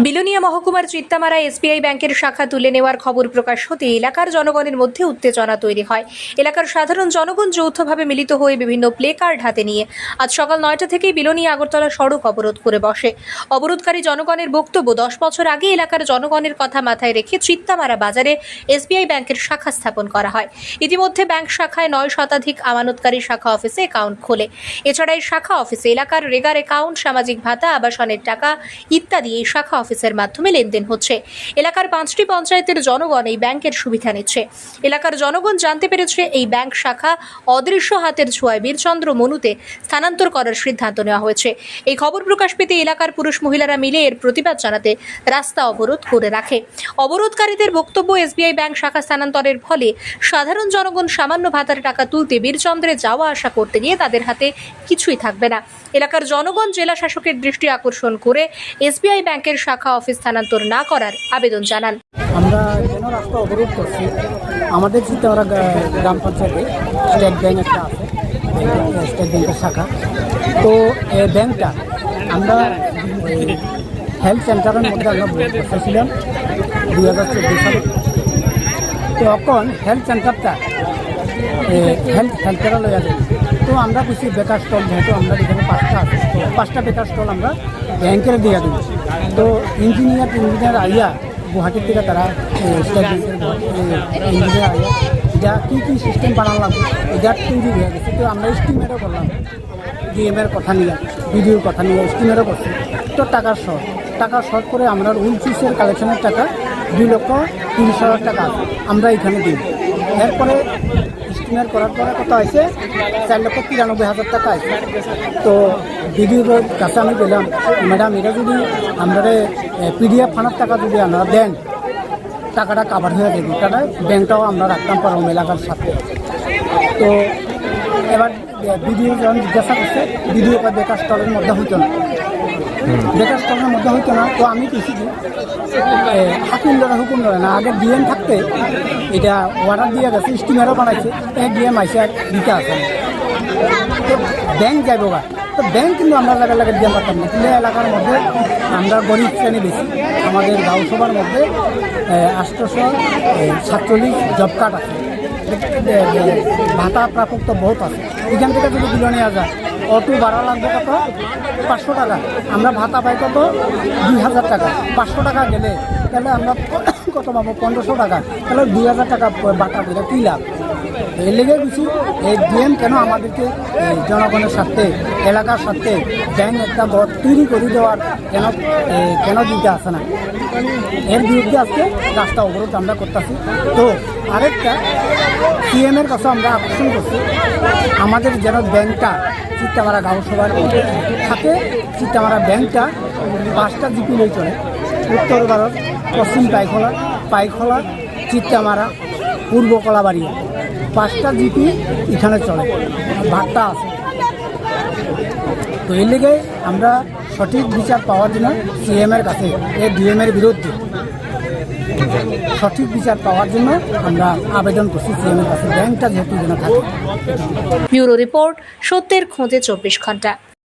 বিলোনিয়া মহকুমার চিত্তামারা এসবিআই ব্যাংকের শাখা তুলে নেওয়ার খবর প্রকাশ হতে এলাকার জনগণের মধ্যে উত্তেজনা তৈরি হয়। এলাকার সাধারণ জনগণ যৌথভাবে মিলিত হয়ে বিভিন্ন প্লে কার্ড হাতে নিয়ে আজ সকাল 9টা থেকেই বিলোনিয়া আগরতলা সড়ক অবরোধ করে বসে। অবরোধকারী জনগণের বক্তব্য, 10 বছর আগে এলাকার জনগণের কথা মাথায় রেখে চিত্তামারা বাজারে এসবিআই ব্যাংকের শাখা স্থাপন করা হয়। ইতিমধ্যে ব্যাংক শাখায় 9 শতাধিক আমানতকারী শাখা অফিসে অ্যাকাউন্ট খোলে। এছাড়া এই শাখা অফিসে এলাকার রেগার অ্যাকাউন্ট, সামাজিক ভাতা, আবাসনের টাকা ইত্যাদি এই শাখা অফিসের মাধ্যমে লেনদেন হচ্ছে। এলাকার 5টি পঞ্চায়েতের জনগণ এই ব্যাংকের সুবিধা নিচ্ছে। এলাকার জনগণ জানতে পেরেছে এই ব্যাংক শাখা অদৃশ্য হাতের ছোঁয়ায় বীরচন্দ্র মনুতে স্থানান্তর করার সিদ্ধান্ত নেওয়া হয়েছে। এই খবর প্রকাশ পেতে এলাকার পুরুষ মহিলারা মিলে এর প্রতিবাদ জানাতে রাস্তা অবরোধ করে রাখে। অবরোধকারীদের বক্তব্য, এসবিআই ব্যাংক শাখা স্থানান্তরের ফলে সাধারণ জনগণ সামান্য ভাতার টাকা তুলতে বীরচন্দ্রে যাওয়া আসা করতে গিয়ে তাদের হাতে কিছুই থাকবে না। এলাকার জনগণ জেলা শাসকের দৃষ্টি আকর্ষণ করে এসবিআই ব্যাংকের শাখা অফিস স্থানান্তর না করার আবেদন জানান। আমরা কেন রাস্তা অবরোধ করছি, আমাদের চিত্তামারা গ্রাম পঞ্চায়েতে স্টেট ব্যাংক একটা আছে, স্টেট ব্যাংকের শাখা। তো এই ব্যাংকটা আমরা হেলথ সেন্টারের মধ্যে আমরা বসেছিলাম 2014 সালে। তো এখন হেলথ সেন্টারটা হেলথ লয়া যায়। তো আমরা কিছু বেকার স্টল, যেহেতু আমরা এখানে 5টা আছে, 5টা বেকার স্টল আমরা ব্যাংকের দিয়ে দিই। তো ইঞ্জিনিয়ার আইয়া গুয়াহাটির থেকে তারা স্টেট ব্যাংকের ইঞ্জিনিয়ার আইয়া যা কী সিস্টেম বানানো লাগবে এটা তৈরি হয়ে গেছে। তো আমরা স্টিমেরও করলাম, ডিএমের কথা নিয়ে, বিডিওর কথা নিয়ে স্টিমেরও করছি। তো টাকা শর্ট করে আমরা উইল ফিসের কালেকশনের টাকা 2,30,000 টাকা আমরা এখানে দিই। এরপরে স্টিমের করার পরে কত আছে, 4,93,000 টাকা আছে। তো বিডিওর কাছে আমি বললাম, ম্যাডাম এটা যদি আমরা পিডিএফ ফান্ডের টাকা যদি আমরা দেন, টাকাটা কাভার হয়ে যাবে, টাকা ব্যাংকটাও আমরা রাখতাম পারবো এলাকার সাথে। তো এবার বিডিও যখন জিজ্ঞাসা করছে, বিডিও বেকার স্টলের মধ্যে হইতো না, তো আমি কিছু হুকুম ধরে না, আগে ডিএম থাকতে এটা অর্ডার দিয়ে গেছে, স্টিমারও বানাইছে, ডিএম আইসে আর দিতে আসে না। তো ব্যাংক যাইব গা, তো ব্যাংক কিন্তু আমরা জায়গায় দিয়ে পারতাম না। কিন্তু এলাকার মধ্যে আমরা গরিব শ্রেণী বেশি, আমাদের গাঁও সভার মধ্যে 847 জব কার্ড আছে, ভাতা প্রাপক তো বহুত আছে। এখান থেকে যদি তুলে নেওয়া যায়, অটো ভাড়া লাগবে কত, 500 টাকা। আমরা ভাতা পাই কত, 2,000 টাকা। 500 টাকা গেলে তাহলে আমরা কত পাবো, 1,500 টাকা। তাহলে 2,000 টাকা ভাতা দিলে কী লাভ? এর লেগে বেশি এই ডিএম কেন আমাদেরকে জনগণের স্বার্থে, এলাকার স্বার্থে ব্যাংক একটা ঘর তৈরি করে দেওয়ার কেন দিতে আসে না? এর বিরুদ্ধে আজকে রাস্তা অবরোধ আমরা করতেছি। তো আরেকটা সিএমের কাছে আমরা আকর্ষণ করছি, আমাদের যেন ব্যাংকটা চিত্তামারা গাঁও সভার থাকে। চিত্তামারা ব্যাংকটা 5টা জিপি লই চলে, উত্তর ভারত, পশ্চিম পাইখলা, চিত্তামারা, পূর্ব কলাবাড়ি, 5টা জিপি এখানে চলে, ভাগটা আছে। তো এর লেগে আমরা সঠিক বিচার পাওয়ার জন্য সিএমের কাছে, এই ডিএমের বিরুদ্ধে সঠিক বিচার পাওয়ার জন্য আমরা আবেদন করছি সিএমের কাছে, ব্যাংকটা যেহেতু যেন থাকে। ব্যুরো রিপোর্ট, সত্যের খোঁজে 24 ঘন্টা।